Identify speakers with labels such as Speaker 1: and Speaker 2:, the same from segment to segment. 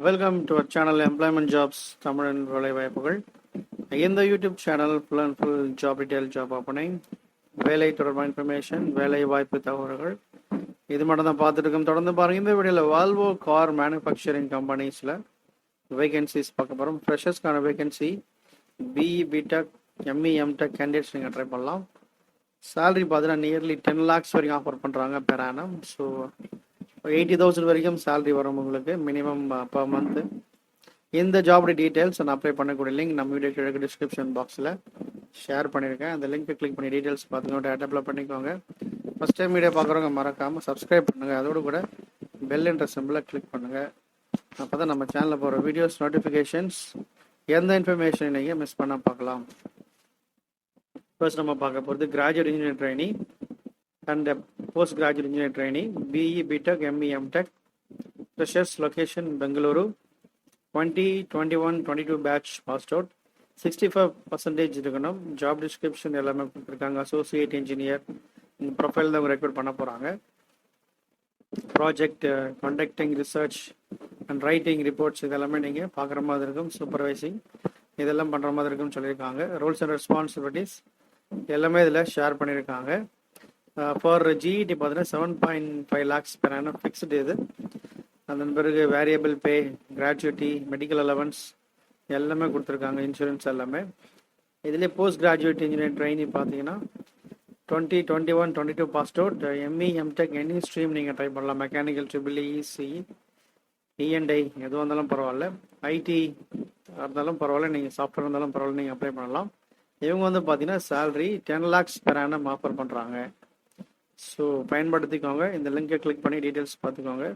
Speaker 1: Welcome to our channel employment jobs தமிழன் வேலை வாய்ப்புகள். இந்த YouTube channel full and full job detail, job opening, வேலை தொடர்பான இன்ஃபர்மேஷன், வேலை வாய்ப்பு தகவல்கள் இது மட்டும் தான் பார்த்துட்டு இருக்கோம். தொடர்ந்து பாருங்கள். இந்த வீடியோவில் வால்வோ கார் மேனுஃபேக்சரிங் கம்பெனிஸில் வேகன்சிஸ் பார்க்க போகிறோம். ஃப்ரெஷர்ஸ்க்கான vacancy BE BTech ME MTech candidates நீங்கள் ட்ரை பண்ணலாம். சேலரி பார்த்தீங்கன்னா நியர்லி 10 lakhs வரைக்கும் ஆஃபர் பண்ணுறாங்க பெர் ஆனம். ஸோ 80,000 வரைக்கும் சேலரி வரும் உங்களுக்கு மினிமம் பர் மந்த்து. இந்த ஜாபோட டீட்டெயில்ஸ் நான் அப்ளை பண்ணக்கூடிய லிங்க் நம்ம வீடியோ கீழே டிஸ்கிரிப்ஷன் பாக்ஸில் ஷேர் பண்ணியிருக்கேன். அந்த லிங்க்கை கிளிக் பண்ணி டீட்டெயில்ஸ் பார்த்துக்கோங்க, டேட்டா அப்ளை பண்ணிக்கோங்க. ஃபஸ்ட் டைம் வீடியோ பார்க்குறவங்க மறக்காமல் சப்ஸ்கிரைப் பண்ணுங்கள். அதோடு கூட பெல் என்ற சிம்பிளை கிளிக் பண்ணுங்கள். அப்போ தான் நம்ம சேனலில் போகிற வீடியோஸ் நோட்டிஃபிகேஷன்ஸ் எந்த இன்ஃபர்மேஷன் நீங்கள் மிஸ் பண்ண பார்க்கலாம். ஃபர்ஸ்ட் நம்ம பார்க்க போகிறது graduate engineer trainee and post graduate engineer training BE BTech ME MTech freshers location Bengaluru 2021-22 batch passed out 65% இருக்கணும். ஜாப் டிஸ்கிரிப்ஷன் எல்லாமே கொடுத்துருக்காங்க. அசோசியேட் இன்ஜினியர் ப்ரொஃபைல் தான் ரெக்ரூட் பண்ண போகிறாங்க. Project conducting research and writing reports இதெல்லாமே நீங்கள் பார்க்குற மாதிரி இருக்கும். சூப்பர்வைசிங் இதெல்லாம் பண்ணுற மாதிரி இருக்குன்னு சொல்லியிருக்காங்க. ரூல்ஸ் அண்ட் ரெஸ்பான்சிபிலிட்டிஸ் எல்லாமே இதில் ஷேர் பண்ணியிருக்காங்க. ஃபார் ஜிஇடி பார்த்தீங்கன்னா 7.5 lakhs பெர் ஆனம் ஃபிக்ஸ்டு இது. அதன் பிறகு வேரியபிள் பே, கிராஜுவிட்டி, மெடிக்கல் அலவன்ஸ் எல்லாமே கொடுத்துருக்காங்க, இன்சூரன்ஸ் எல்லாமே. இதுலேயே போஸ்ட் கிராஜுவேட் இன்ஜினியர் ட்ரைனி பார்த்தீங்கன்னா 2021-22 passed out ME MTech any stream நீங்கள் ட்ரை பண்ணலாம். மெக்கானிக்கல், ட்ரிபிள் இசி, இஎன்ஐ எதுவாக இருந்தாலும் பரவாயில்ல, ஐடி இருந்தாலும் பரவாயில்ல, நீங்கள் சாஃப்ட்வேர் இருந்தாலும் பரவாயில்ல, நீங்கள் அப்ளை பண்ணலாம். இவங்க வந்து பார்த்தீங்கன்னா salary 10 lakhs per annum offer பண்ணுறாங்க. ஸோ பயன்படுத்திக்கோங்க. இந்த லிங்கை கிளிக் பண்ணி டீட்டெயில்ஸ் பார்த்துக்கோங்க.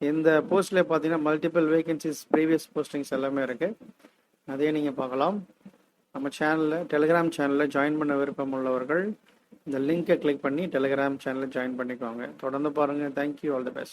Speaker 1: இந்த போஸ்ட்டில் பார்த்தீங்கன்னா மல்டிபிள் வேகன்சிஸ், ப்ரீவியஸ் போஸ்டிங்ஸ் எல்லாமே இருக்குது. அதே நீங்கள் பார்க்கலாம். நம்ம சேனலில் டெலிகிராம் சேனலில் ஜாயின் பண்ண விருப்பம் உள்ளவர்கள் இந்த லிங்கை கிளிக் பண்ணி டெலிகிராம் சேனலில் ஜாயின் பண்ணிக்கோங்க. தொடர்ந்து பாருங்கள். தேங்க்யூ. All the best.